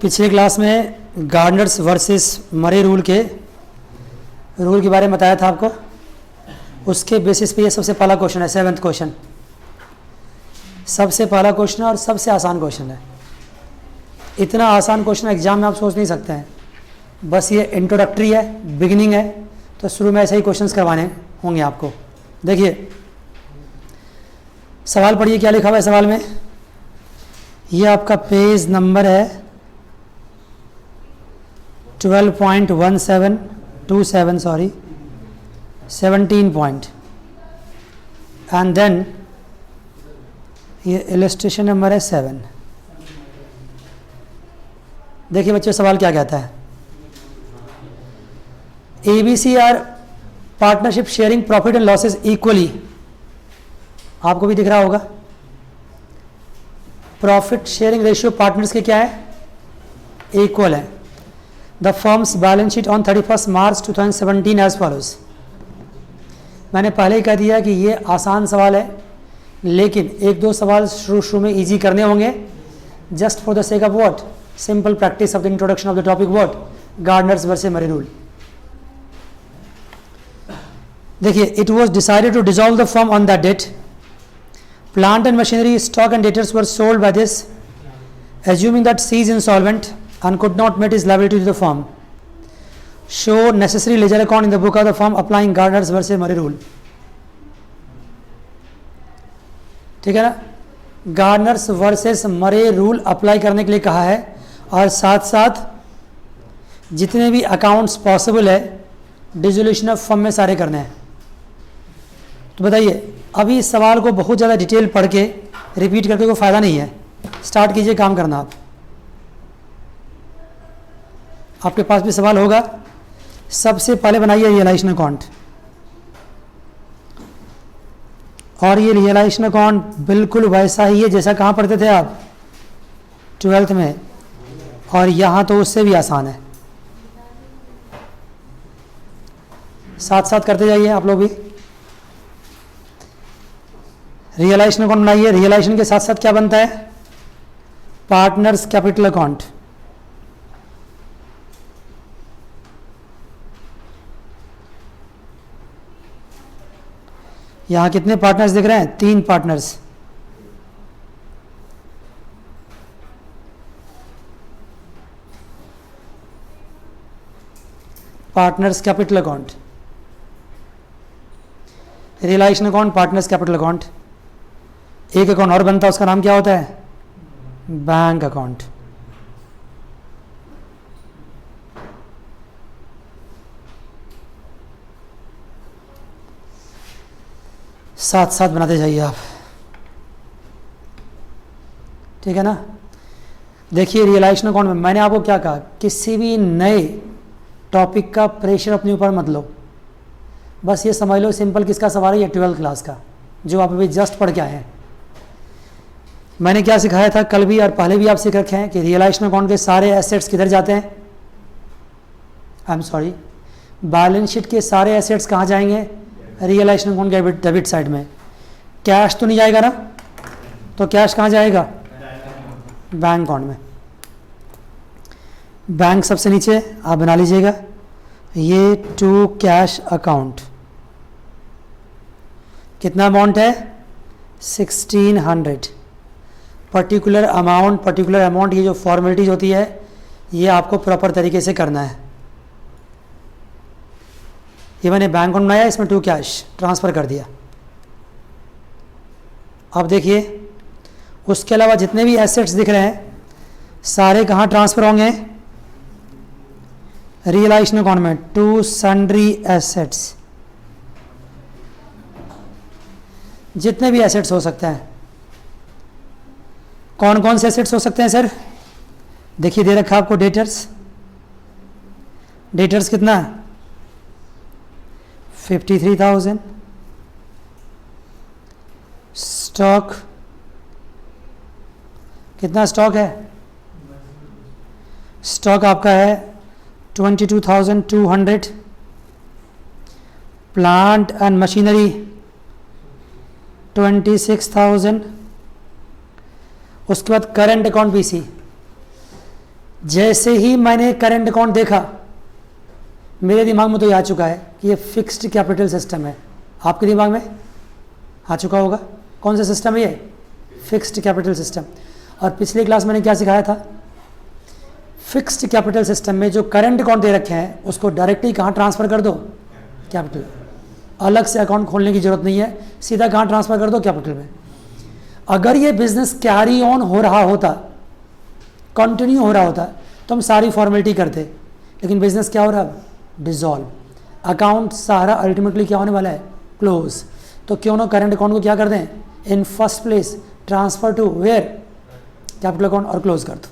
पिछले क्लास में Gardner's versus Murray rule के बारे में बताया था आपको। उसके बेसिस पे ये सबसे पहला क्वेश्चन है, 7th क्वेश्चन, सबसे पहला क्वेश्चन और सबसे आसान क्वेश्चन है। इतना आसान क्वेश्चन एग्जाम में आप सोच नहीं सकते हैं। बस ये इंट्रोडक्टरी है, बिगिनिंग है, तो शुरू में ऐसे ही क्वेश्चंस करवाने होंगे आपको। देखिए सवाल पढ़िए, क्या लिखा हुआ है सवाल में। ये आपका पेज नंबर है 12.1727 सॉरी 17 पॉइंट, एंड देन ये इलस्ट्रेशन नंबर है 7। देखिए बच्चों सवाल क्या कहता है। ABC are partnership sharing profit and losses equally, आपको भी दिख रहा होगा। प्रॉफिट शेयरिंग रेशियो पार्टनर्स के क्या है, इक्वल है। The firm's balance sheet on 31 March 2017 as follows. मैंने पहले ही कह दिया कि ये आसान सवाल है, लेकिन एक दो सवाल शुरू में इजी करने होंगे, just for the sake of what, simple practice of the introduction of the topic what, Gardner's versus Murray rule. देखिए, it was decided to dissolve the firm on that date. Plant and machinery, stock and debtors were sold by this, assuming that C is insolvent and could not meet his liability to the firm. Show necessary ledger account in the book of the firm applying Gardner's versus Murray rule. ठीक है ना, Gardner's versus Murray rule apply करने के लिए कहा है, और साथ साथ जितने भी अकाउंट्स पॉसिबल है डिसोल्यूशन ऑफ फर्म में सारे करने हैं। तो बताइए, अभी इस सवाल को बहुत ज़्यादा डिटेल पढ़ के रिपीट करके कोई फ़ायदा नहीं है। स्टार्ट कीजिए काम करना। आपके पास भी सवाल होगा। सबसे पहले बनाइए रियलाइजेशन अकाउंट, और ये रियलाइजेशन अकाउंट बिल्कुल वैसा ही है जैसा कहाँ पढ़ते थे आप, 12th में, और यहाँ तो उससे भी आसान है। साथ साथ करते जाइए आप लोग भी। रियलाइजेशन अकाउंट बनाइए। रियलाइजेशन के साथ साथ क्या बनता है, पार्टनर्स कैपिटल अकाउंट। यहां कितने पार्टनर्स दिख रहे हैं, 3 partners. Partners capital account, realisation account, partners capital account. एक अकाउंट और बनता है, उसका नाम क्या होता है, बैंक अकाउंट। साथ साथ बनाते जाइए आप, ठीक है ना। देखिए रियलाइजेशन अकाउंट में मैंने आपको क्या कहा, किसी भी नए टॉपिक का प्रेशर अपने ऊपर मत लो। बस ये समझ लो सिंपल किसका सवाल है, ये 12th क्लास का जो आप अभी जस्ट पढ़ के आए हैं। मैंने क्या सिखाया था कल भी और पहले भी आप सीख रखे हैं कि रियलाइजेशन अकाउंट के सारे एसेट्स किधर जाते हैं, I am sorry, balance sheet के सारे एसेट्स कहाँ जाएंगे, रियलाइजेशन अकाउंट के डेबिट साइड में। कैश तो नहीं जाएगा ना, तो कैश कहाँ जाएगा, बैंक अकाउंट में। बैंक सबसे नीचे आप बना लीजिएगा, ये टू कैश अकाउंट। कितना अमाउंट है, 1600। पर्टिकुलर अमाउंट, ये जो फॉर्मेलिटीज होती है ये आपको प्रॉपर तरीके से करना है। ये मैंने बैंक अकाउंट बनाया, इसमें टू कैश ट्रांसफ़र कर दिया। अब देखिए उसके अलावा जितने भी एसेट्स दिख रहे हैं सारे कहाँ ट्रांसफ़र होंगे, रियलाइजेशन अकाउंट में, टू सन्ड्री एसेट्स। जितने भी एसेट्स हो सकते हैं, कौन कौन से एसेट्स हो सकते हैं सर, देखिए दे रखा आपको डेटर्स। डेटर्स कितना, 53,000। स्टॉक कितना, स्टॉक है, स्टॉक आपका है 22,200। Plant and machinery 26,000। उसके बाद करंट अकाउंट पीसी जैसे ही मैंने करंट अकाउंट देखा, मेरे दिमाग में तो ये आ चुका है कि ये फिक्स्ड कैपिटल सिस्टम है। आपके दिमाग में आ चुका होगा कौन सा सिस्टम है ये? Fixed capital system. और पिछली क्लास मैंने क्या सिखाया था? फिक्स्ड कैपिटल सिस्टम में जो करंट अकाउंट दे रखे हैं उसको डायरेक्टली कहाँ ट्रांसफ़र कर दो? कैपिटल। अलग से अकाउंट खोलने की ज़रूरत नहीं है, सीधा कहाँ ट्रांसफ़र कर दो? कैपिटल में। अगर ये बिजनेस कैरी ऑन हो रहा होता, कंटिन्यू हो रहा होता, तो हम सारी फॉर्मेलिटी करते, लेकिन बिजनेस क्या हो रहा है? डिसॉल्व। अकाउंट सारा अल्टीमेटली क्या होने वाला है? क्लोज। तो क्यों ना करंट अकाउंट को क्या कर दें? In first place transfer to where? Capital account, और क्लोज कर दो।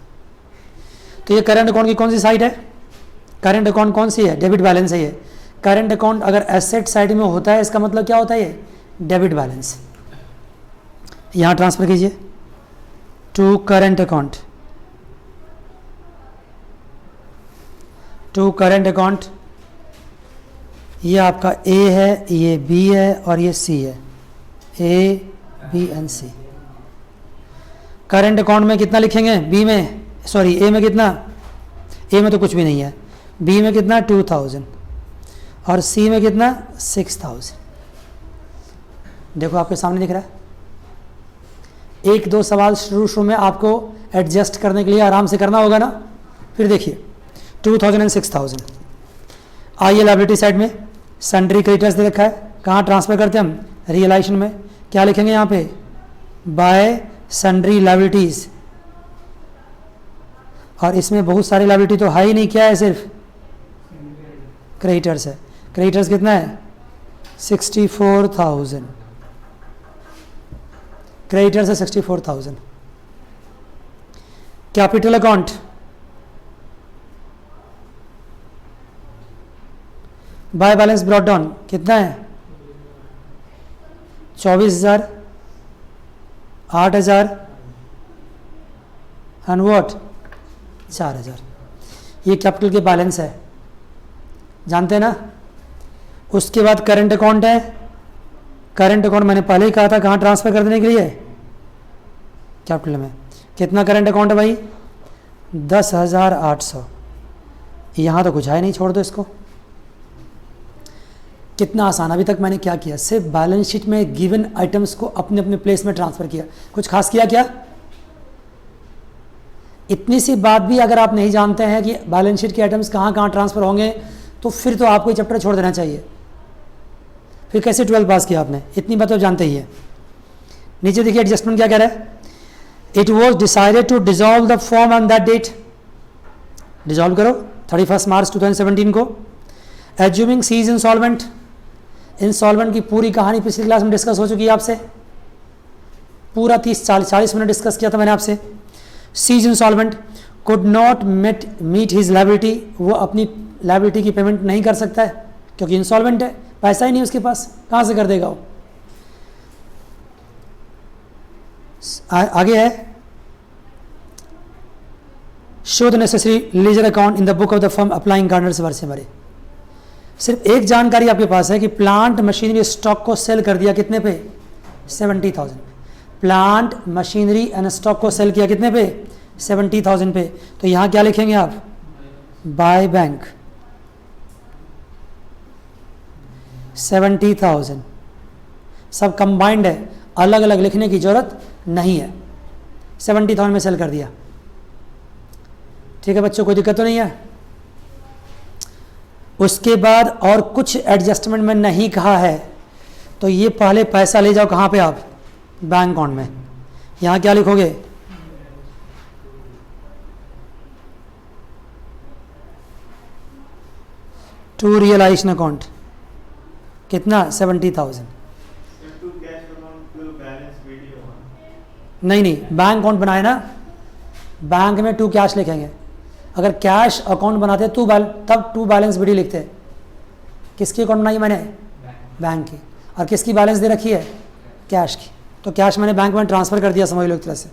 तो ये करंट अकाउंट की कौन सी साइड है? करंट अकाउंट कौन सी है? डेबिट बैलेंस है ये। करंट अकाउंट अगर एसेट साइड में होता है, इसका मतलब क्या होता है? ये डेबिट बैलेंस। यहाँ ट्रांसफर कीजिए to current account, to current account. ये आपका ए है, ये बी है और ये सी है। A B and C. Current account में कितना लिखेंगे? बी में, सॉरी ए में कितना? ए में तो कुछ भी नहीं है। बी में कितना? 2000 और सी में कितना? 6000। देखो आपके सामने दिख रहा है। एक दो सवाल शुरू में आपको एडजस्ट करने के लिए आराम से करना होगा ना। फिर देखिए 2000 एंड 6000। आइए लायबिलिटी साइड में सन्ड्री क्रेडिटर्स दे रखा है, कहाँ ट्रांसफर करते हैं हम? रियलाइजेशन में। क्या लिखेंगे यहाँ पे? Bye sundry liabilities. और इसमें बहुत सारी लायबिलिटी तो है ही नहीं, क्या है? सिर्फ क्रेडिटर्स है। क्रेडिटर्स कितना है? 64,000। क्रेडिटर्स है 64,000। Capital account by balance brought down कितना है? 24,000, 8,000 एंड व्हाट? 4,000। ये कैपिटल के बैलेंस है, जानते हैं ना। उसके बाद करंट अकाउंट है। करंट अकाउंट मैंने पहले ही कहा था कहाँ ट्रांसफर कर देने के लिए? कैपिटल में। कितना करंट अकाउंट है भाई? 10,800। यहाँ तो कुछ है नहीं, छोड़ दो इसको। कितना आसान। अभी तक मैंने क्या किया? सिर्फ बैलेंस शीट में गिवन आइटम्स को अपने अपने प्लेस में ट्रांसफर किया। कुछ खास किया क्या? इतनी सी बात भी अगर आप नहीं जानते हैं कि बैलेंस शीट के आइटम्स कहाँ कहाँ ट्रांसफर होंगे, तो फिर तो आपको ये चैप्टर छोड़ देना चाहिए। फिर कैसे 12 पास किया आपने? इतनी बात तो जानते ही है। नीचे देखिए एडजस्टमेंट क्या कह रहा है? It was decided to dissolve the firm on that date. Dissolve करो 31 मार्च 2017 को। Assuming C is insolvent. Insolvent की पूरी कहानी पिछली क्लास में डिस्कस हो चुकी है आपसे। पूरा 30-40 मिनट डिस्कस किया था मैंने आपसे। C is insolvent, could not meet his liability. वो अपनी लायबिलिटी की पेमेंट नहीं कर सकता है क्योंकि इंसॉल्वेंट है, पैसा ही नहीं उसके पास, कहाँ से कर देगा वो। आगे है show the necessary ledger account in the book of the firm applying Gardner's versus Murray. सिर्फ एक जानकारी आपके पास है कि प्लांट मशीनरी स्टॉक को सेल कर दिया कितने पे? 70,000। प्लांट मशीनरी एंड स्टॉक को सेल किया कितने पे? 70,000 पे। तो यहाँ क्या लिखेंगे आप? By bank 70,000। सब कंबाइंड है, अलग अलग लिखने की जरूरत नहीं है। 70,000 में सेल कर दिया। ठीक है बच्चों, कोई दिक्कत तो नहीं है। उसके बाद और कुछ एडजस्टमेंट में नहीं कहा है, तो ये पहले पैसा ले जाओ कहाँ पे आप? बैंक अकाउंट में। यहाँ क्या लिखोगे? टू रियलाइजेशन अकाउंट कितना? 70,000। नहीं नहीं, बैंक अकाउंट बनाए ना, बैंक में टू कैश लिखेंगे। अगर कैश अकाउंट बनाते तब टू बैलेंस बीडी लिखते। किसकी अकाउंट बनाई मैंने? बैंक की। और किसकी बैलेंस दे रखी है? कैश की। तो कैश मैंने बैंक में ट्रांसफ़र कर दिया, समझ लो एक तरह से।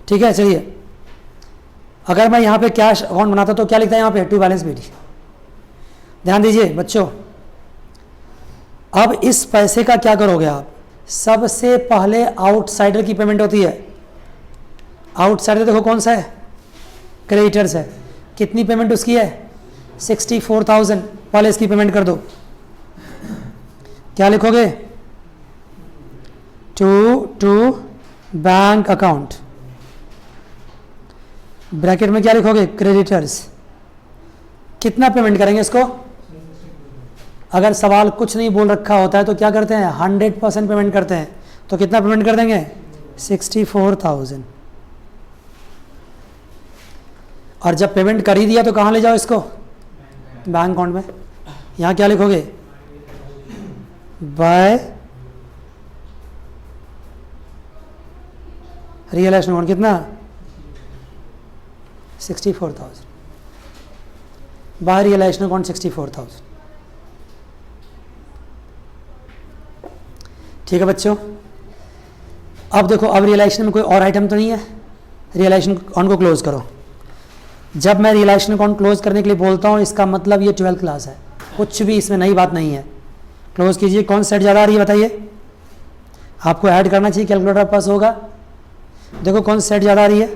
ठीक है, चलिए। अगर मैं यहाँ पे कैश अकाउंट बनाता तो क्या लिखता है यहाँ पे? To balance b d. ध्यान दीजिए बच्चों, अब इस पैसे का क्या करोगे आप? सबसे पहले आउटसाइडर की पेमेंट होती है। आउटसाइडर देखो कौन सा है? क्रेडिटर्स है, कितनी पेमेंट उसकी है 64,000, पहले इसकी पेमेंट कर दो। क्या लिखोगे, टू बैंक अकाउंट, ब्रैकेट में क्या लिखोगे क्रेडिटर्स, कितना पेमेंट करेंगे इसको। अगर सवाल कुछ नहीं बोल रखा होता है तो क्या करते हैं 100% पेमेंट करते हैं, तो कितना पेमेंट कर देंगे 64,000। और जब पेमेंट कर ही दिया तो कहाँ ले जाओ इसको, बैंक अकाउंट में। यहाँ क्या लिखोगे, बाय रियलाइजेशन अकाउंट, कितना 64,000, बाय रियलाइजेशन अकाउंट 64,000। ठीक है बच्चों, अब देखो, अब रियलाइजेशन में कोई और आइटम तो नहीं है, रियलाइजेशन अकाउंट को क्लोज करो। जब मैं रियलाइजेशन अकाउंट क्लोज करने के लिए बोलता हूँ इसका मतलब ये 12th क्लास है, कुछ भी इसमें नई बात नहीं है। क्लोज कीजिए। कौन सेट ज़्यादा आ रही है बताइए, आपको ऐड करना चाहिए, कैलकुलेटर पास होगा। देखो कौन सेट ज़्यादा आ रही है,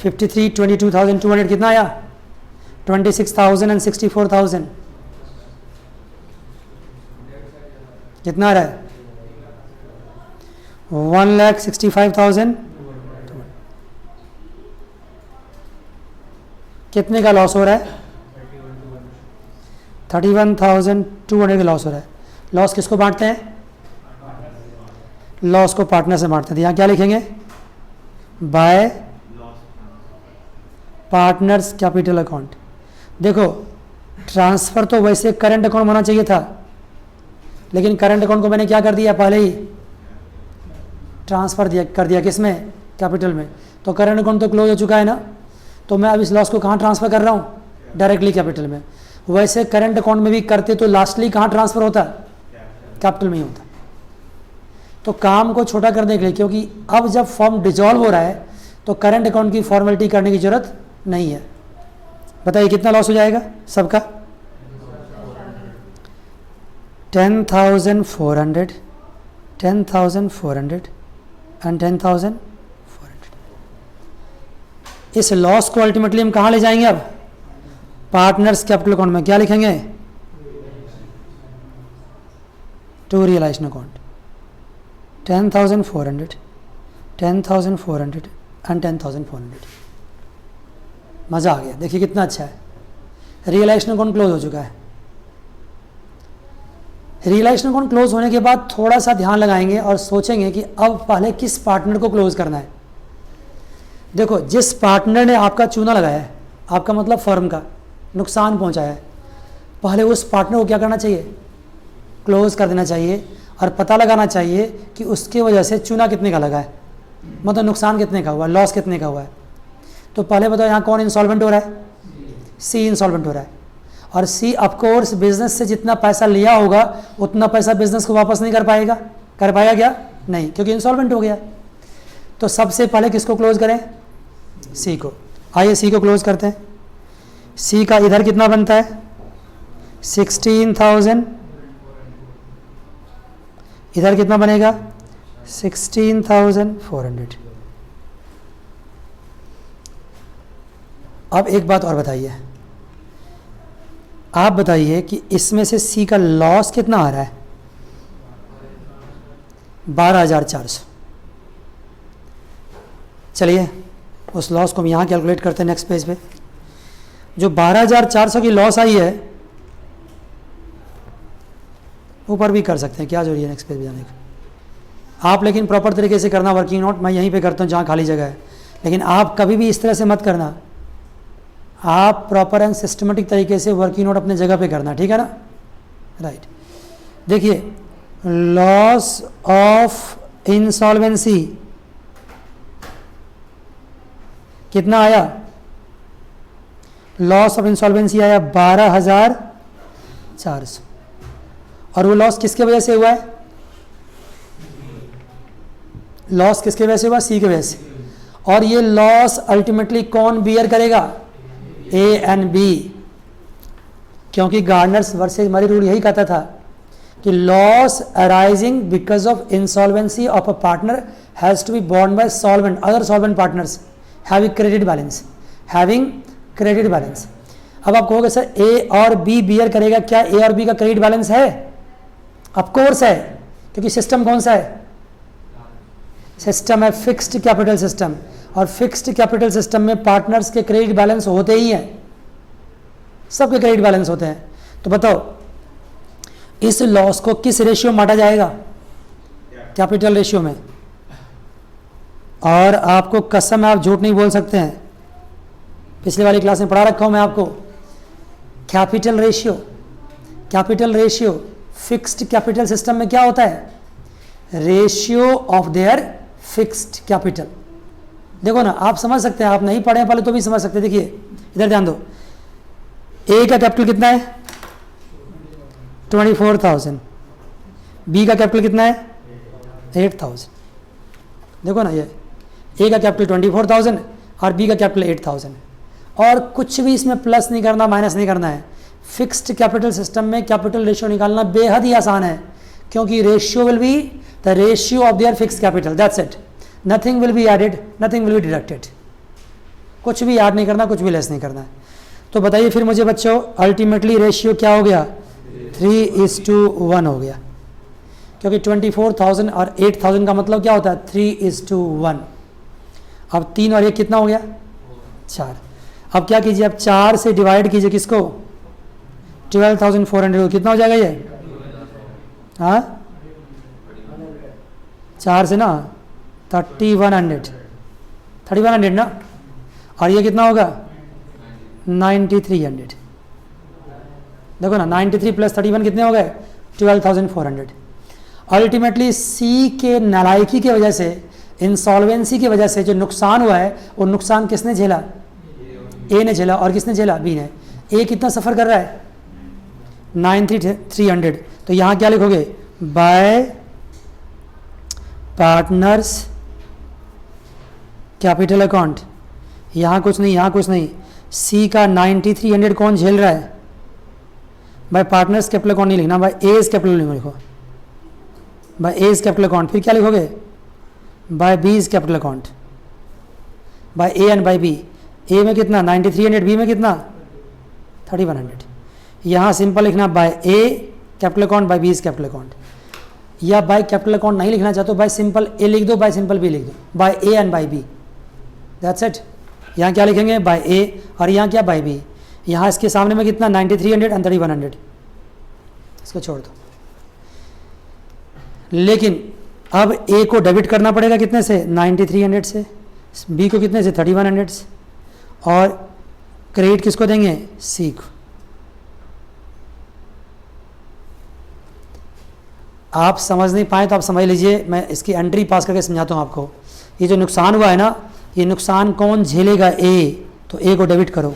$53, 22,200, कितना आया 26,000 and 64,000, कितना आ रहा है 1,65,000। कितने का लॉस हो रहा है 31,200 का लॉस हो रहा है। लॉस किसको बांटते हैं, लॉस को पार्टनर से बांटते हैं। यहाँ क्या लिखेंगे, बाय पार्टनर्स कैपिटल अकाउंट। देखो ट्रांसफ़र तो वैसे करंट अकाउंट होना चाहिए था, लेकिन करंट अकाउंट को मैंने क्या कर दिया, पहले ही ट्रांसफ़र कर दिया किस में, कैपिटल में। तो करंट अकाउंट तो क्लोज हो चुका है ना, तो मैं अब इस लॉस को कहाँ ट्रांसफ़र कर रहा हूँ, डायरेक्टली कैपिटल में। वैसे करंट अकाउंट में भी करते तो लास्टली कहाँ ट्रांसफ़र होता, कैपिटल में ही होता। तो काम को छोटा करने के लिए, क्योंकि अब जब फॉर्म डिजॉल्व हो रहा है तो करंट अकाउंट की फॉर्मेलिटी करने की जरूरत नहीं है। बताइए कितना लॉस हो जाएगा सबका, 10,400, 10,400 एंड 10,400। इस लॉस को अल्टीमेटली हम कहाँ ले जाएंगे, अब पार्टनर्स कैपिटल अकाउंट में। क्या लिखेंगे, टू रियलाइजेशन अकाउंट, 10,400, 10,400 एंड 10,400। मज़ा आ गया, देखिए कितना अच्छा है। रियलाइजेशन अकाउंट क्लोज हो चुका है। रियलाइजेशन अकाउंट क्लोज होने के बाद थोड़ा सा ध्यान लगाएंगे और सोचेंगे कि अब पहले किस पार्टनर को क्लोज करना है। देखो जिस पार्टनर ने आपका चूना लगाया है, आपका मतलब फर्म का नुकसान पहुंचाया है, पहले उस पार्टनर को क्या करना चाहिए, क्लोज कर देना चाहिए और पता लगाना चाहिए कि उसकी वजह से चूना कितने का लगा है, मतलब नुकसान कितने का हुआ, लॉस कितने का हुआ है। तो पहले बताओ यहाँ कौन इंसॉल्वेंट हो रहा है, सी इंसॉल्वेंट हो रहा है। और सी ऑफकोर्स बिजनेस से जितना पैसा लिया होगा उतना पैसा बिजनेस को वापस नहीं कर पाएगा, कर पाएगा क्या, नहीं, क्योंकि इंसॉल्वेंट हो गया। तो सबसे पहले किसको क्लोज करें, सी को। आइए सी को क्लोज करते हैं। सी का इधर कितना बनता है 16,000, इधर कितना बनेगा 16,400। अब एक बात और बताइए, आप बताइए कि इसमें से सी का लॉस कितना आ रहा है 12,400। चलिए उस लॉस को हम यहाँ कैलकुलेट करते हैं नेक्स्ट पेज पे। जो 12,400 की लॉस आई है, ऊपर भी कर सकते हैं, क्या जरूरी है नेक्स्ट पेज पे जाने का। आप लेकिन प्रॉपर तरीके से करना वर्किंग नोट, मैं यहीं पे करता हूँ जहाँ खाली जगह है, लेकिन आप कभी भी इस तरह से मत करना। आप प्रॉपर एंड सिस्टमेटिक तरीके से वर्किंग नोट अपने जगह पे करना, ठीक है ना, राइट। देखिए लॉस ऑफ इंसॉल्वेंसी कितना आया, लॉस ऑफ इंसॉल्वेंसी आया 12,400। और वो लॉस किसके वजह से हुआ है, लॉस किसके वजह से हुआ, सी के वजह से। और ये लॉस अल्टीमेटली कौन बियर करेगा, ए एंड बी। क्योंकि गार्डनर्स वर्सेस मरी रूल यही कहता था कि loss arising because of insolvency of a partner has to be borne by solvent other solvent partners having credit balance. अब आप कहोगे सर ए और बी बियर करेगा, क्या ए और बी का क्रेडिट बैलेंस है? ऑफ कोर्स है, क्योंकि सिस्टम कौन सा है? सिस्टम है फिक्स्ड कैपिटल सिस्टम, और फिक्स्ड कैपिटल सिस्टम में पार्टनर्स के क्रेडिट बैलेंस होते ही हैं, सबके क्रेडिट बैलेंस होते हैं। तो बताओ इस लॉस को किस रेशियो में बांटा जाएगा? कैपिटल रेशियो में। और आपको कसम है, आप झूठ नहीं बोल सकते हैं, पिछले वाली क्लास में पढ़ा रखा हूं मैं आपको। Capital ratio fixed capital system में क्या होता है? Ratio of their fixed capital. देखो ना, आप समझ सकते हैं, आप नहीं पढ़े पहले तो भी समझ सकते हैं। देखिए इधर ध्यान दो, ए का कैपिटल कितना है? 24,000। बी का कैपिटल कितना है? 8,000। देखो ना, ये ए का कैपिटल 24,000 और बी का कैपिटल 8,000, और कुछ भी इसमें प्लस नहीं करना, माइनस नहीं करना है। फिक्स्ड कैपिटल सिस्टम में कैपिटल रेशियो निकालना बेहद ही आसान है, क्योंकि ratio will be the ratio of their fixed capital, that's it. Nothing will be added, nothing will be deducted. कुछ भी ऐड नहीं करना, कुछ भी लेस नहीं करना है। तो बताइए फिर मुझे बच्चों, अल्टीमेटली रेशियो क्या हो गया? 3:1 हो गया, क्योंकि 24,000 और 8,000 का मतलब क्या होता है? 3:1। अब 3 और 1 कितना हो गया? 4। अब क्या कीजिए, अब 4 से डिवाइड कीजिए किसको? 12,400 कितना हो जाएगा ये? हाँ 4 से ना 3,100 ना, और ये कितना होगा? 9,300। देखो ना, 93 प्लस 31 कितने हो गए? 12,400। अल्टीमेटली सी के नालायकी की वजह से, इंसॉल्वेंसी की वजह से जो नुकसान हुआ है, वो नुकसान किसने झेला? ए ने झेला। और किसने झेला? बी ने। ए कितना सफ़र कर रहा है? 9,300। तो यहाँ क्या लिखोगे? Bye partners capital account. यहाँ कुछ नहीं, यहाँ कुछ नहीं। सी का 9,300 कौन झेल रहा है? बाय पार्टनर्स कैपिटल अकाउंट नहीं लिखना, बाय एज कैपिटल लिखो, बाय एज कैपिटल अकाउंट। फिर क्या लिखोगे? By B's capital account, by A and by B. A में कितना? 9,300, बी में कितना? 3,100। यहाँ सिंपल लिखना by A capital account, by B's capital account, या बाय कैपिटल अकाउंट नहीं लिखना चाहते हो, बाय सिंपल ए लिख दो, बाय सिंपल बी लिख दो, by A and by B, that's it. यहाँ क्या लिखेंगे? बाय ए, और यहाँ क्या? By B. यहाँ इसके सामने में कितना? 9,300 एंड 3,100, इसको छोड़ दो। लेकिन अब ए को डेबिट करना पड़ेगा कितने से? 9,300 से। बी को कितने से? 3,100 से। और क्रेडिट किसको देंगे? सी को। आप समझ नहीं पाए तो आप समझ लीजिए, मैं इसकी एंट्री पास करके समझाता हूँ आपको। ये जो नुकसान हुआ है ना, ये नुकसान कौन झेलेगा? ए, तो ए को डेबिट करो।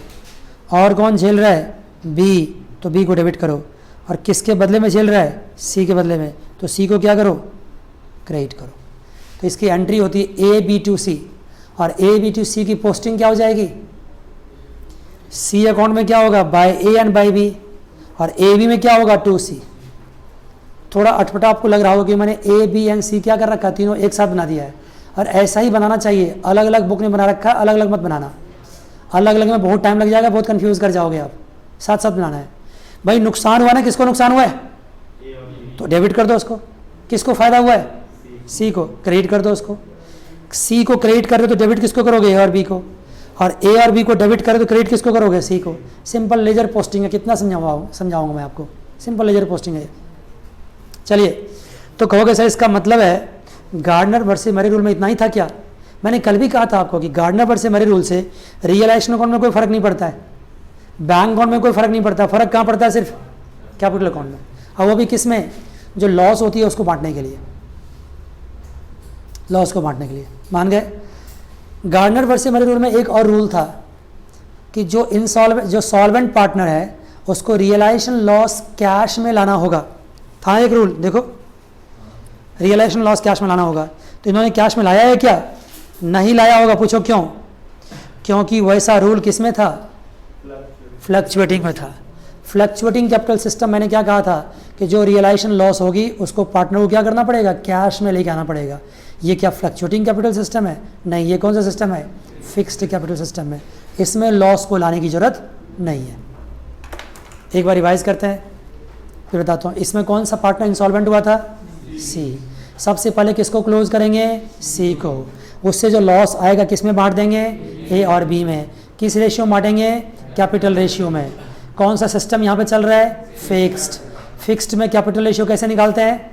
और कौन झेल रहा है? बी, तो बी को डेबिट करो। और किसके बदले में झेल रहा है? सी के बदले में, तो सी को क्या करो? क्रेडिट करो। तो इसकी एंट्री होती है ए बी टू सी, और ए बी टू सी की पोस्टिंग क्या हो जाएगी? सी अकाउंट में क्या होगा? By A and by B, और ए बी में क्या होगा? To C. थोड़ा अटपटा आपको लग रहा होगा कि मैंने ए बी एंड सी क्या कर रखा है? तीनों एक साथ बना दिया है, और ऐसा ही बनाना चाहिए। अलग अलग बुक ने बना रखा है, अलग अलग मत बनाना। अलग अलग में बहुत टाइम लग जाएगा, बहुत कंफ्यूज कर जाओगे आप। साथ साथ बनाना है। भाई नुकसान हुआ ना, किसको नुकसान हुआ है? तो डेबिट कर दो उसको। किसको फायदा हुआ है? सी को। क्रेडिट कर दो उसको। सी को क्रेडिट कर रहे तो डेबिट किसको करोगे? ए और बी को। और ए और बी को डेबिट करे तो क्रेडिट किसको करोगे? सी को। सिंपल लेजर पोस्टिंग है। कितना समझाऊंगा मैं आपको? सिंपल लेजर पोस्टिंग है। चलिए, तो कहोगे सर इसका मतलब है गार्डनर वर्सेस मरी रूल में इतना ही था क्या? मैंने कल भी कहा था आपको कि गार्डनर वर्सेस मरी रूल से रियलाइजेशन अकाउंट में कोई फर्क नहीं पड़ता है, बैंक अकाउंट में कोई फर्क नहीं पड़ता। फर्क कहाँ पड़ता है? सिर्फ कैपिटल अकाउंट में। और वो भी किस में? जो लॉस होती है उसको बांटने के लिए, लॉस को बांटने के लिए। मान गए? गार्डनर वर्सेस मरी रूल में एक और रूल था कि जो सॉल्वेंट पार्टनर है उसको रियलाइजेशन लॉस कैश में लाना होगा। था एक रूल, देखो, रियलाइजेशन लॉस कैश में लाना होगा। तो इन्होंने कैश में लाया है क्या? नहीं लाया होगा। पूछो क्यों? क्योंकि वैसा रूल किस में था? फ्लक्चुएटिंग में था। फ्लक्चुएटिंग कैपिटल सिस्टम मैंने क्या कहा था कि जो रियलाइजेशन लॉस होगी उसको पार्टनर को क्या करना पड़ेगा, कैश में लेके आना पड़ेगा। ये क्या फ्लक्चुएटिंग कैपिटल सिस्टम है? नहीं, ये कौन सा सिस्टम है? फिक्स्ड कैपिटल सिस्टम है। इसमें लॉस को लाने की ज़रूरत नहीं है। एक बार रिवाइज करते हैं फिर बताता हूँ। इसमें कौन सा पार्टनर इंसॉल्वेंट हुआ था? सी। सबसे पहले किसको क्लोज करेंगे? सी को। उससे जो लॉस आएगा किस में बांट देंगे? ए और बी में। किस रेशियो में बांटेंगे? कैपिटल रेशियो में। कौन सा सिस्टम यहाँ पे चल रहा है? फिक्स्ड। फिक्स्ड में कैपिटल रेशियो कैसे निकालते हैं?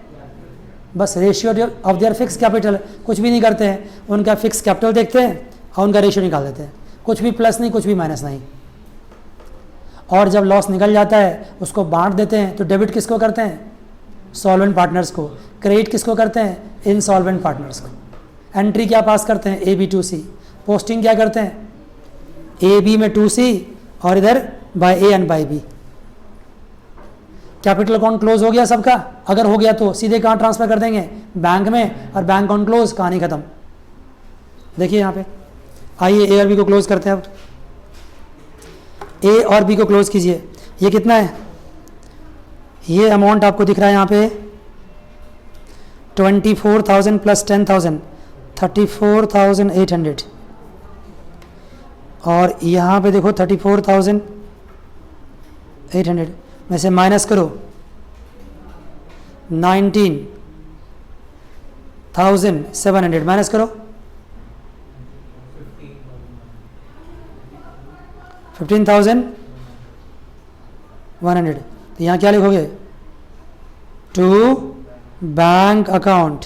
बस ratio of there fix capital, कुछ भी नहीं करते हैं, उनका फिक्स कैपिटल देखते हैं और उनका रेशियो निकाल देते हैं। कुछ भी प्लस नहीं, कुछ भी माइनस नहीं। और जब लॉस निकल जाता है उसको बांट देते हैं। तो डेबिट किसको करते हैं? सॉल्वेंट पार्टनर्स को। क्रेडिट किसको करते हैं? इनसॉल्वेंट पार्टनर्स को। एंट्री क्या पास करते हैं? A B to C. Posting क्या करते हैं? ए बी में टू सी और इधर by A and by B. Capital account close हो गया सबका। अगर हो गया तो सीधे कहाँ ट्रांसफर कर देंगे? बैंक में। और बैंक अकाउंट क्लोज, कहानी खत्म। देखिए यहाँ पे, आइए ए और बी को क्लोज करते हैं। अब ए और बी को क्लोज कीजिए। ये कितना है? ये अमाउंट आपको दिख रहा है यहाँ पे 24,000 प्लस 10,000 34,800। और यहाँ पे देखो 34,800 में से माइनस करो 19,700 माइनस करो 15,100। तो यहाँ क्या लिखोगे? To bank account.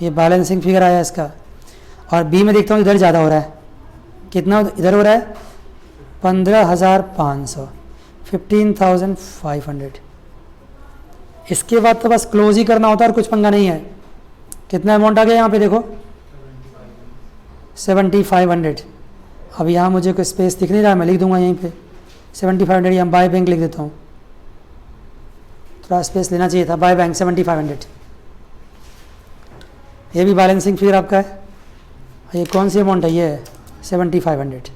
ये बैलेंसिंग फिगर आया इसका। और बी में देखता हूँ इधर ज़्यादा हो रहा है। कितना इधर हो रहा है? 15,500 15,500। इसके बाद तो बस क्लोज ही करना होता है और कुछ पंगा नहीं है। कितना अमाउंट आ गया यहाँ पे देखो? 7,500। अब यहाँ मुझे कोई स्पेस दिख नहीं रहा, मैं लिख दूंगा यहीं पे 7,500। यहाँ बाय बैंक लिख देता हूँ, थोड़ा स्पेस लेना चाहिए था। By bank 7,500। ये भी बैलेंसिंग फिगर आपका है। ये कौन सी अमाउंट है? ये 7,500।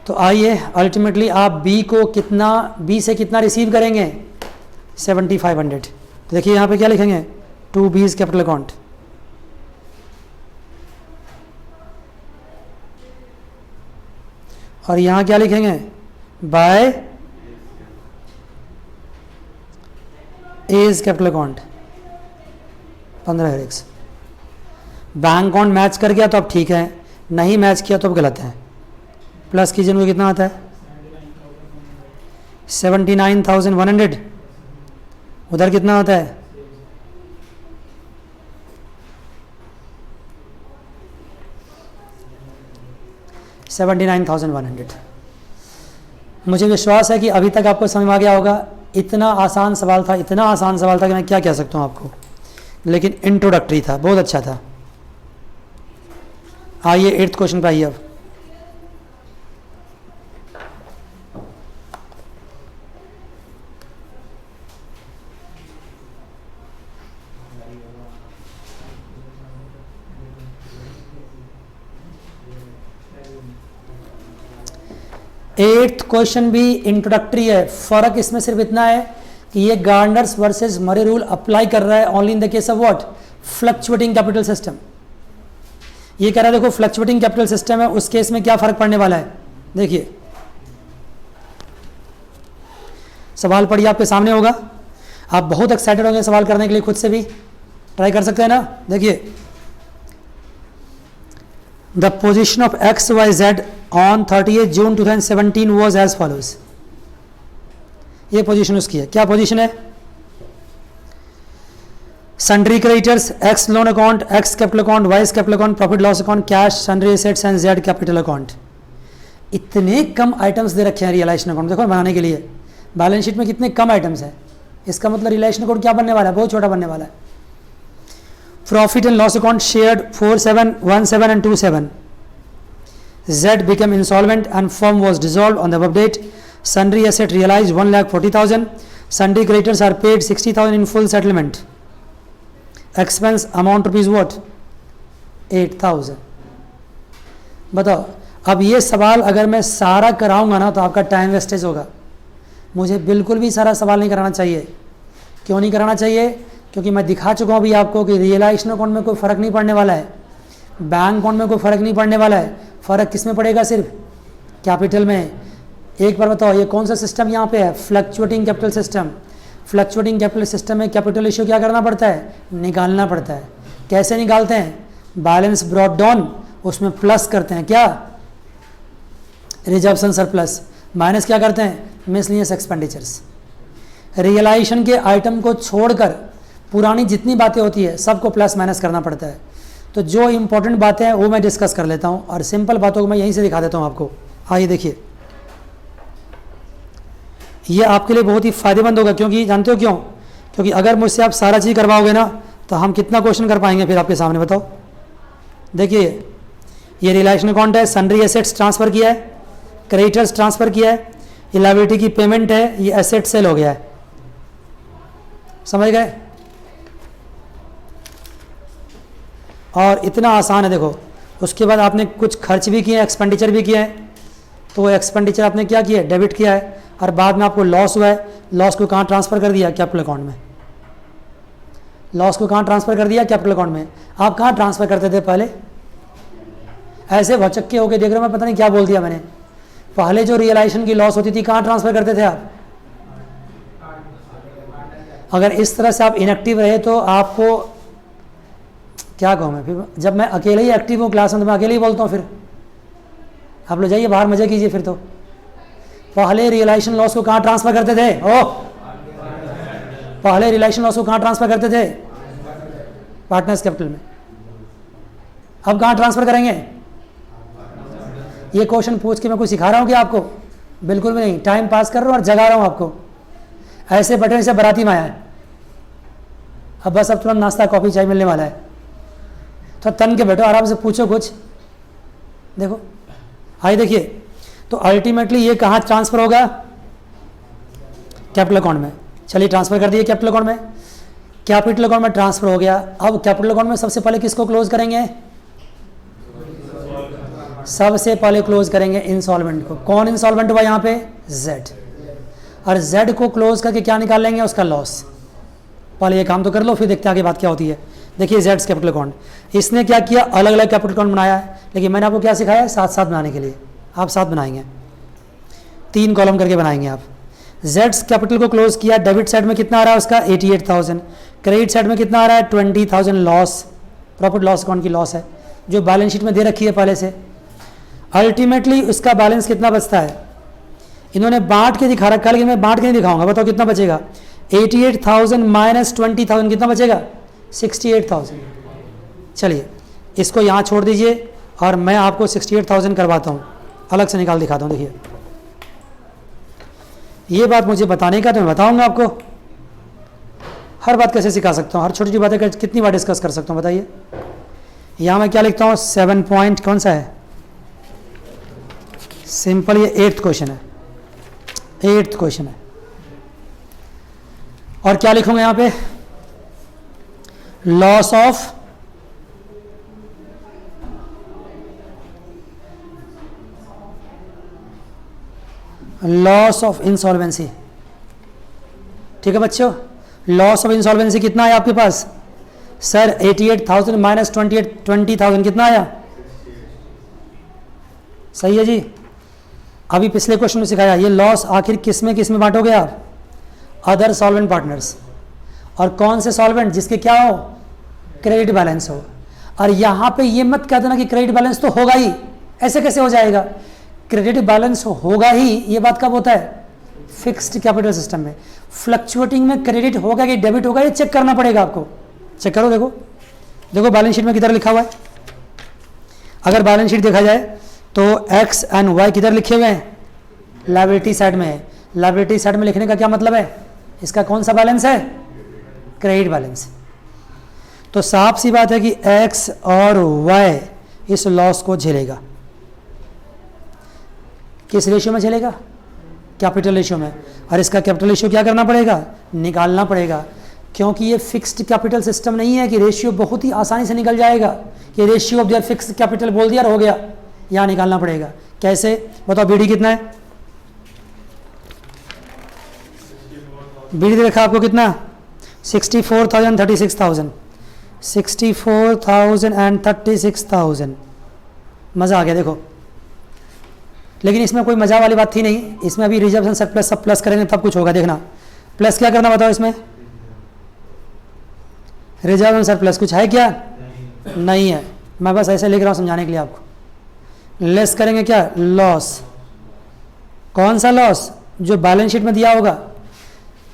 तो आइए अल्टीमेटली आप बी को कितना, बी से कितना रिसीव करेंगे? 7,500। तो देखिए यहाँ पे क्या लिखेंगे? टू बीज कैपिटल अकाउंट। और यहाँ क्या लिखेंगे? By A's capital account 15x। Bank account match कर गया तो अब ठीक है, नहीं मैच किया तो अब गलत है। प्लस कीजिए, मुझे कितना आता है? 79,100। उधर कितना आता है? 79,100। मुझे विश्वास है कि अभी तक आपको समझ में आ गया होगा। इतना आसान सवाल था, इतना आसान सवाल था कि मैं क्या कह सकता हूँ आपको, लेकिन इंट्रोडक्टरी था, बहुत अच्छा था। आइए 8th क्वेश्चन पे आइए। अब एट्थ क्वेश्चन भी इंट्रोडक्टरी है। फर्क इसमें सिर्फ इतना है कि ये Gardner's versus Murray rule apply कर रहा है only in the case of what? Fluctuating capital system. ये कह रहा है देखो फ्लक्चुएटिंग कैपिटल सिस्टम है, उस केस में क्या फर्क पड़ने वाला है? देखिए सवाल पढ़िए, आपके सामने होगा। आप बहुत एक्साइटेड होंगे सवाल करने के लिए, खुद से भी ट्राई कर सकते हैं ना। देखिए, the position of X Y Z on 30 June 2017 was as follows. ये पोजीशन उसकी है। क्या पोजीशन है? Sundry creditors, X loan account, X capital account, Y capital account, profit loss account, cash, sundry assets and Z capital account. इतने कम items दे रखे हैं realisation account देखो बनाने के लिए। बैलेंस शीट में कितने कम आइटम्स हैं, इसका मतलब रियलाइजेशन अकाउंट क्या बनने वाला है? बहुत छोटा बनने वाला है। Profit and loss account shared 4717 and 27. Z became insolvent and firm was dissolved on the above date. Sundry asset realized 1,40,000. Sundry creditors are paid 60,000 in full settlement. Expense amount rupees what? 8,000. बताओ अब ये सवाल अगर मैं सारा कराऊंगा ना तो आपका टाइम वेस्टेज होगा। मुझे बिल्कुल भी सारा सवाल नहीं कराना चाहिए। क्यों नहीं कराना चाहिए? क्योंकि मैं दिखा चुका हूँ अभी आपको कि रियलाइजेशन अकाउंट में कोई फ़र्क नहीं पड़ने वाला है, बैंक अकाउंट में कोई फ़र्क नहीं पड़ने वाला है। फ़र्क किस में पड़ेगा? सिर्फ कैपिटल में। एक बार बताओ, ये कौन सा सिस्टम यहाँ पे है? Fluctuating capital system. Fluctuating capital system में कैपिटल रेशियो क्या करना पड़ता है? निकालना पड़ता है। कैसे निकालते हैं? बैलेंस ब्रॉट डाउन, उसमें प्लस करते हैं क्या? रिजर्वेशन सरप्लस, माइनस क्या करते हैं? Miscellaneous expenditures. रियलाइजेशन के आइटम को छोड़कर पुरानी जितनी बातें होती है सबको प्लस माइनस करना पड़ता है। तो जो इंपॉर्टेंट बातें हैं वो मैं डिस्कस कर लेता हूँ और सिंपल बातों को मैं यहीं से दिखा देता हूँ आपको। आइए देखिए, ये आपके लिए बहुत ही फायदेमंद होगा। क्योंकि जानते हो क्यों? क्योंकि अगर मुझसे आप सारा चीज़ करवाओगे ना तो हम कितना क्वेश्चन कर पाएंगे फिर आपके सामने, बताओ। देखिए, ये रियलाइजेशन अकाउंट है, सन्ड्री एसेट्स ट्रांसफ़र किया है, क्रेडिटर्स ट्रांसफ़र किया है, ये लायबिलिटी की पेमेंट है, ये एसेट सेल हो गया है। समझ गए? और इतना आसान है। देखो, उसके बाद आपने कुछ खर्च भी किए हैं, एक्सपेंडिचर भी किया है, तो वो एक्सपेंडिचर आपने क्या किया है? डेबिट किया है। और बाद में आपको लॉस हुआ है, लॉस को कहाँ ट्रांसफ़र कर दिया? कैपिटल अकाउंट में। लॉस को कहाँ ट्रांसफ़र कर दिया? कैपिटल अकाउंट में। आप कहाँ ट्रांसफ़र करते थे पहले? ऐसे भचक्के होके देख रहे हो, मैं पता नहीं क्या बोल दिया मैंने। पहले जो रियलाइजेशन की लॉस होती थी कहाँ ट्रांसफ़र करते थे आप? अगर इस तरह से आप इनएक्टिव रहे तो आपको क्या कहूँ मैं फिर? जब मैं अकेले ही एक्टिव हूँ क्लास में तो मैं अकेले ही बोलता हूँ। फिर आप लोग जाइए बाहर मजे कीजिए। फिर तो पहले रियलाइजेशन लॉस को कहाँ ट्रांसफ़र करते थे? पहले रियलाइजेशन लॉस को कहाँ ट्रांसफ़र करते थे? पार्टनर्स कैपिटल में। अब कहाँ ट्रांसफ़र करेंगे? ये क्वेश्चन पूछ के मैं कुछ सिखा रहा हूँ क्या आपको? बिल्कुल भी नहीं। टाइम पास कर रहा हूँ और जगा रहा हूँ आपको। ऐसे बटन से बाराती में आया है। अब बस अब तुरंत नाश्ता कॉफ़ी चाय मिलने वाला है, तो तन के बैठो, आराम से पूछो कुछ। देखो, आइए देखिए, तो अल्टीमेटली ये कहाँ ट्रांसफ़र होगा? कैपिटल अकाउंट में। चलिए ट्रांसफ़र कर दिए कैपिटल अकाउंट में। कैपिटल अकाउंट में ट्रांसफ़र हो गया। अब कैपिटल अकाउंट में सबसे पहले किसको क्लोज करेंगे? सबसे पहले क्लोज करेंगे इंसॉल्वेंट को। कौन इंसॉल्वेंट हुआ यहाँ पे? जेड। और जेड को क्लोज करके क्या निकाल लेंगे? उसका लॉस। पहले ये काम तो कर लो, फिर देखते हैं आगे बात क्या होती है। देखिए, जेड्स कैपिटल अकाउंट, इसने क्या किया? अलग अलग कैपिटल अकाउंट बनाया है, लेकिन मैंने आपको क्या सिखाया है? साथ साथ बनाने के लिए। आप साथ बनाएंगे, 3 कॉलम करके बनाएंगे आप। जेड्स कैपिटल को क्लोज किया। डेबिट साइड में कितना आ रहा है उसका? 88,000। क्रेडिट साइड में कितना आ रहा है? 20,000 लॉस। प्रॉफिट लॉस अकाउंट की लॉस है जो बैलेंस शीट में दे रखी है पहले से। अल्टीमेटली उसका बैलेंस कितना बचता है? इन्होंने बांट के दिखा रखा है, लेकिन मैं बांट के नहीं दिखाऊंगा। बताओ कितना बचेगा? 88,000 माइनस 20,000 कितना बचेगा? 68,000। चलिए इसको यहाँ छोड़ दीजिए और मैं आपको 68,000 करवाता हूँ, अलग से निकाल दिखाता हूँ। देखिए, ये बात मुझे बताने का तो मैं बताऊँगा आपको। हर बात कैसे सिखा सकता हूँ? हर छोटी छोटी बातें कितनी बार डिस्कस कर सकता हूँ बताइए। यहाँ मैं क्या लिखता हूँ? 7 पॉइंट कौन सा है? सिंपल, ये 8th क्वेश्चन है। 8th क्वेश्चन है। और क्या लिखूंगा यहाँ पे? Loss of insolvency. ठीक है बच्चों, लॉस ऑफ इंसॉल्वेंसी कितना है आपके पास? सर 88,000 माइनस 20,000 कितना आया? सही है जी। अभी पिछले क्वेश्चन में सिखाया, ये लॉस आखिर किस में बांटोगे आप? Other solvent partners. और कौन से सॉल्वेंट? जिसके क्या हो? क्रेडिट बैलेंस हो। और यहाँ पे ये मत कह देना कि क्रेडिट बैलेंस तो होगा ही। ऐसे कैसे हो जाएगा? क्रेडिट बैलेंस होगा ही, ये बात कब होता है? फिक्स्ड कैपिटल सिस्टम में। फ्लक्चुएटिंग में क्रेडिट होगा कि डेबिट होगा, ये चेक करना पड़ेगा आपको। चेक करो, देखो देखो बैलेंस शीट में किधर लिखा हुआ है। अगर बैलेंस शीट देखा जाए तो एक्स एंड वाई किधर लिखे हुए हैं? लायबिलिटी साइड में है। लायबिलिटी साइड में लिखने का क्या मतलब है? इसका कौन सा बैलेंस है? Credit balance. तो साफ सी बात है कि एक्स और वाई इस लॉस को झेलेगा। किस रेशियो में झेलेगा? कैपिटल रेशियो में। और इसका कैपिटल रेशियो क्या करना पड़ेगा? निकालना पड़ेगा। क्योंकि ये फिक्स्ड कैपिटल सिस्टम नहीं है कि रेशियो बहुत ही आसानी से निकल जाएगा कि ratio of their fixed capital बोल दिया और हो गया। यहाँ निकालना पड़ेगा। कैसे बताओ, BD कितना है? BD दे रखा आपको कितना? 64,000 36,000 64,000 एंड 36,000। मज़ा आ गया देखो। लेकिन इसमें कोई मज़ा वाली बात थी नहीं, इसमें अभी रिजर्वेशन सरप्लस सब प्लस करेंगे तब कुछ होगा। देखना प्लस क्या करना बताओ, इसमें रिजर्वेशन सरप्लस कुछ है क्या? नहीं है। मैं बस ऐसे लिख रहा हूँ समझाने के लिए आपको। लेस करेंगे क्या? लॉस। कौन सा लॉस? जो बैलेंस शीट में दिया होगा।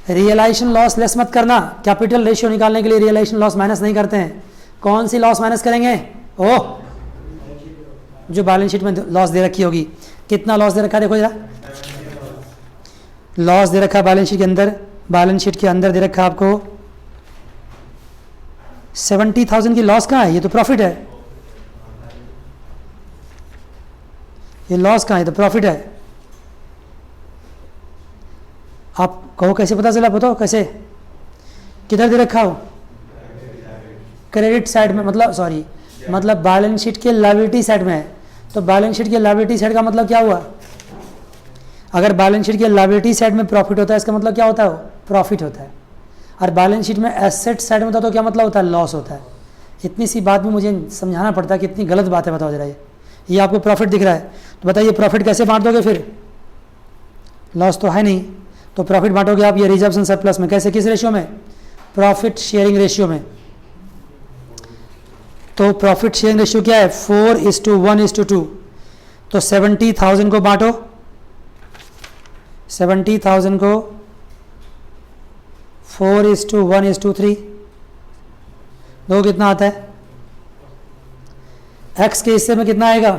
रियलाइजेशन लॉस लेस मत करना, कैपिटल रेशियो निकालने के लिए रियलाइजेशन लॉस माइनस नहीं करते हैं। कौन सी लॉस माइनस करेंगे? ओह, जो बैलेंस शीट में लॉस दे रखी होगी। कितना लॉस दे रखा है देखो जरा, लॉस दे रखा है बैलेंस शीट के अंदर। बैलेंस शीट के अंदर दे रखा है आपको 70,000 की लॉस। कहाँ है? ये तो प्रॉफिट है। ये लॉस कहाँ है? ये तो प्रॉफिट है। आप कहो कैसे पता चला? बताओ कैसे, किधर दे रखा हो? क्रेडिट साइड में, मतलब बैलेंस शीट के लायबिलिटी साइड में है। तो बैलेंस शीट के लायबिलिटी साइड का मतलब क्या हुआ? अगर बैलेंस शीट के लायबिलिटी साइड में प्रॉफिट होता है, इसका मतलब क्या होता है? वो प्रॉफिट होता है। और बैलेंस शीट में एसेट साइड में होता है तो क्या मतलब होता है? लॉस होता है। इतनी सी बात भी मुझे समझाना पड़ता है कि इतनी गलत बात है। बताओ जरा, ये आपको प्रॉफिट दिख रहा है तो बताइए प्रॉफिट कैसे बांट दोगे? फिर लॉस तो है नहीं, तो प्रॉफिट बांटोगे आप ये रिजर्वेशन सरप्लस में। कैसे? किस रेशियो में? प्रॉफिट शेयरिंग रेशियो में। तो प्रॉफिट शेयरिंग रेशियो क्या है? 4:1:2। तो 70,000 को बांटो, 70,000 को 4:1:3 दो, कितना आता है? एक्स के हिस्से में कितना आएगा?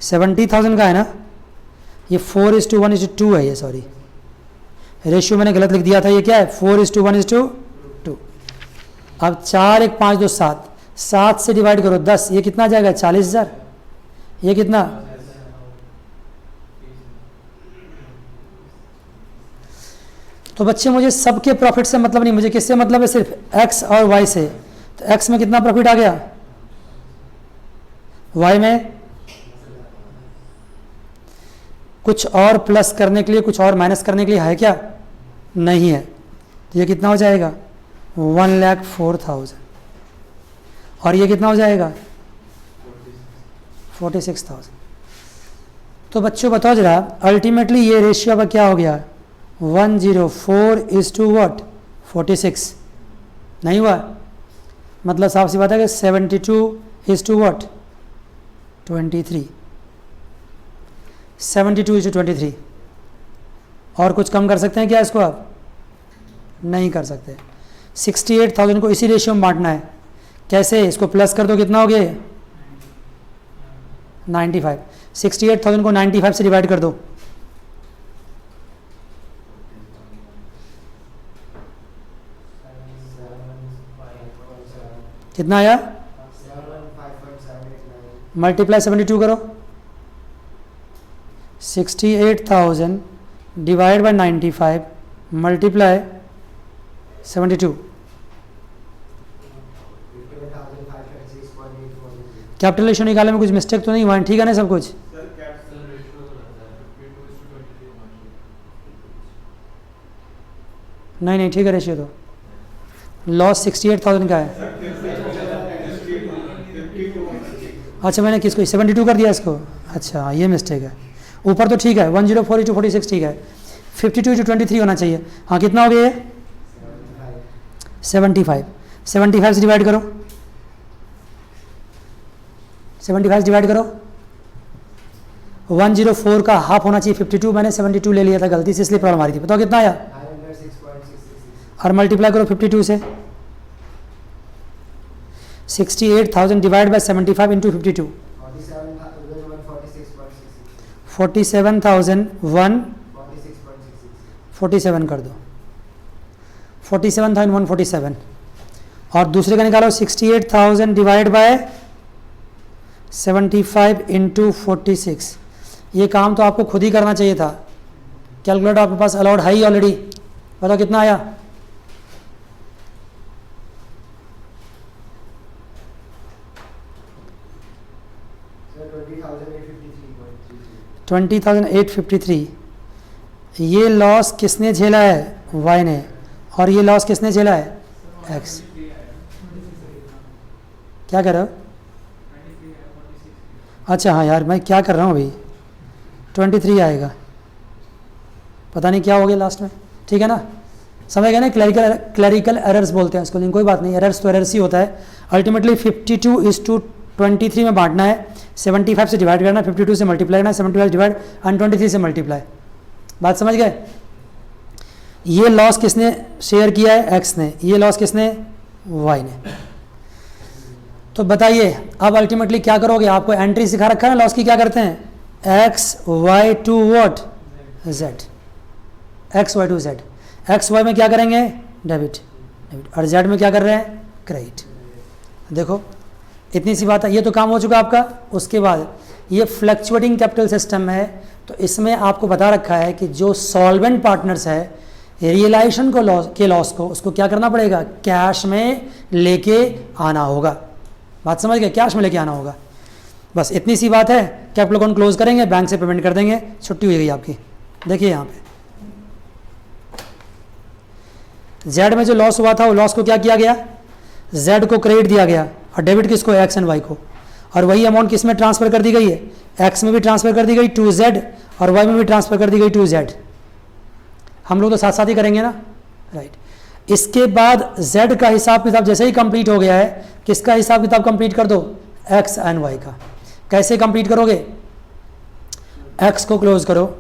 70,000 का है ना, ये 4:1:2 है। ये सॉरी, रेशियो मैंने गलत लिख दिया था। ये क्या है? 4:1:2। अब 4 1 5 2 7, 7 से डिवाइड करो 10, ये कितना जाएगा? 40,000। ये कितना? तो बच्चे मुझे सबके प्रॉफिट से मतलब नहीं, मुझे किससे मतलब है? सिर्फ एक्स और वाई से। तो एक्स में कितना प्रॉफिट आ गया? वाई में कुछ और प्लस करने के लिए, कुछ और माइनस करने के लिए है क्या? नहीं है। तो ये कितना हो जाएगा? 1,04,000। और ये कितना हो जाएगा? 46,000। तो बच्चों बताओ जरा, अल्टीमेटली ये रेशियो अब क्या हो गया? 104:46 नहीं हुआ? मतलब साफ सी बात है कि 72:23 72:23। और कुछ कम कर सकते हैं क्या इसको? आप नहीं कर सकते। 68,000 को इसी रेशियो में बांटना है। कैसे? इसको प्लस कर दो, कितना हो गया? 95। 68,000 को 95 से डिवाइड कर दो, कितना आया? मल्टीप्लाई 72 करो। 68,000 divide by 95 multiply 72। Capital ratio निकालने में कुछ मिस्टेक तो नहीं हुआ? ठीक है ना सब कुछ? नहीं ठीक है रेशियो। तो लॉस 68,000 का है। अच्छा, मैंने किसको 72 कर दिया इसको? अच्छा, ये मिस्टेक है। ऊपर तो ठीक है, 104:46 ठीक है। 52:23 होना चाहिए। हाँ, कितना हो गया ये? 75। 75 से डिवाइड करो, 75 से डिवाइड करो। 104 का हाफ होना चाहिए 52, मैंने 72 ले लिया था गलती से, इसलिए प्रॉब्लम आ रही थी। बताओ कितना आया? और मल्टीप्लाई करो 52 से। 68,000 डिवाइड बाय 75 इंटू 52, 47,147 कर दो। 47,147। और दूसरे का निकालो 68,000 डिवाइड बाय 75 इंटू 46। ये काम तो आपको खुद ही करना चाहिए था, कैलकुलेटर आपके पास अलाउड है ही ऑलरेडी। बताओ कितना आया? 20,853। ये लॉस किसने झेला है? वाई ने। और ये लॉस किसने झेला है? एक्स। क्या कर रहे हो? अच्छा हाँ यार, मैं क्या कर रहा हूँ अभी, 23 आएगा, पता नहीं क्या हो गया लास्ट में। ठीक है ना, समझ गए ना? क्लरिकल एरर्स बोलते हैं इसको, लेकिन कोई बात नहीं, एरर्स तो एरर्स ही होता है। अल्टीमेटली 52:23 में बांटना है, 75 से डिवाइड करना, 52 से मल्टीप्लाई करना, 75 डिवाइड एंड 23 से मल्टीप्लाई। बात समझ गए? ये लॉस किसने शेयर किया है? एक्स ने। ये लॉस किसने? वाई ने। तो बताइए अब अल्टीमेटली क्या करोगे? आपको एंट्री सिखा रखा है ना लॉस की, क्या करते हैं? X Y to what? Z. X Y to Z. X Y में क्या करेंगे? डेबिट। और जेड में क्या कर रहे हैं? क्रेडिट। देखो इतनी सी बात है, ये तो काम हो चुका आपका। उसके बाद ये फ्लक्चुएटिंग कैपिटल सिस्टम है, तो इसमें आपको बता रखा है कि जो सॉल्वेंट पार्टनर्स है, रियलाइजेशन को लॉस को उसको क्या करना पड़ेगा? कैश में लेके आना होगा। बात समझ गए? कैश में लेके आना होगा। बस इतनी सी बात है। कैपिटल अकाउंट क्लोज करेंगे, बैंक से पेमेंट कर देंगे, छुट्टी हो गई आपकी। देखिए यहाँ पे जेड में जो लॉस हुआ था, वो लॉस को क्या किया गया? जेड को क्रेडिट दिया गया, और डेबिट किसको? एक्स एंड वाई को। और वही अमाउंट किस में ट्रांसफर कर दी गई है? एक्स में भी ट्रांसफर कर दी गई टू जेड, और वाई में भी ट्रांसफर कर दी गई टू जेड। हम लोग तो साथ साथ ही करेंगे ना, राइट। इसके बाद जेड का हिसाब किताब जैसे ही कंप्लीट हो गया है, किसका हिसाब किताब कंप्लीट कर दो? एक्स एंड वाई का। कैसे कंप्लीट करोगे? एक्स को क्लोज करो,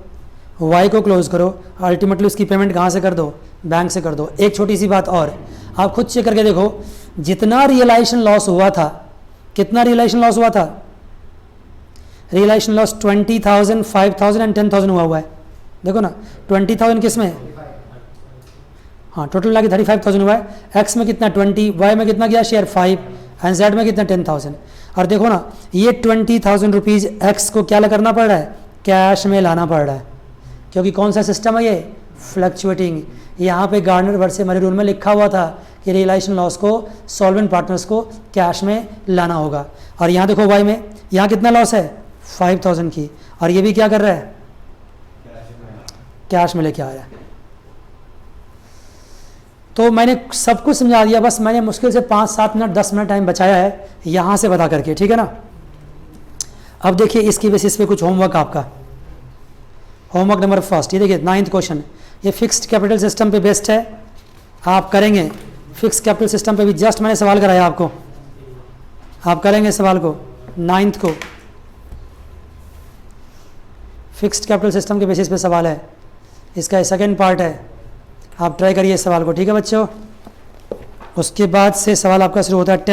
वाई को क्लोज करो, अल्टीमेटली उसकी पेमेंट कहाँ से कर दो? बैंक से कर दो। एक छोटी सी बात और, आप खुद चेक करके देखो, जितना रियलाइजेशन लॉस हुआ था, कितना रियलाइजेशन लॉस हुआ था? रियलाइजेशन लॉस 20,000, 5,000 एंड 10,000 हुआ है। देखो ना, 20,000 किस में? हाँ, टोटल लगा 35,000 हुआ है। एक्स में कितना? 20, वाई में कितना गया शेयर? 5, एंड जेड में कितना? 10,000। और देखो ना, ये 20,000 रुपीज़ एक्स को क्या करना पड़ रहा है? कैश में लाना पड़ रहा है, क्योंकि कौन सा सिस्टम है ये? फ्लक्चुएटिंग। यहाँ पे गार्डनर वर्से मनी रूल में लिखा हुआ था कि रियलाइजेशन लॉस को सॉल्वेंट पार्टनर्स को कैश में लाना होगा। और यहाँ देखो वाई में, यहाँ कितना लॉस है? 5,000 की, और ये भी क्या कर रहा है? कैश में लेके आ रहा है। तो मैंने सब कुछ समझा दिया, बस मैंने मुश्किल से 5-7 मिनट 10 मिनट टाइम बचाया है यहाँ से बता करके, ठीक है ना। अब देखिए इसकी बेसिस पे कुछ होमवर्क आपका। होमवर्क नंबर फर्स्ट, ये देखिए 9th क्वेश्चन, ये फिक्स्ड कैपिटल सिस्टम पे बेस्ड है, आप करेंगे। फिक्स्ड कैपिटल सिस्टम पे भी जस्ट मैंने सवाल कराया आपको, आप करेंगे सवाल को 9th को। फिक्स्ड कैपिटल सिस्टम के बेसिस पे सवाल है, इसका सेकंड पार्ट है, आप ट्राई करिए सवाल को, ठीक है बच्चों। उसके बाद से सवाल आपका शुरू होता है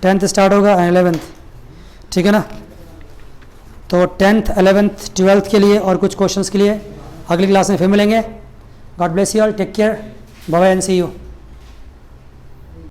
10th स्टार्ट होगा 11th, ठीक है ना। तो 10th, 11th, 12th के लिए और कुछ क्वेश्चंस के लिए अगली क्लास में फिर मिलेंगे। God bless you all, take care, bye bye and see you.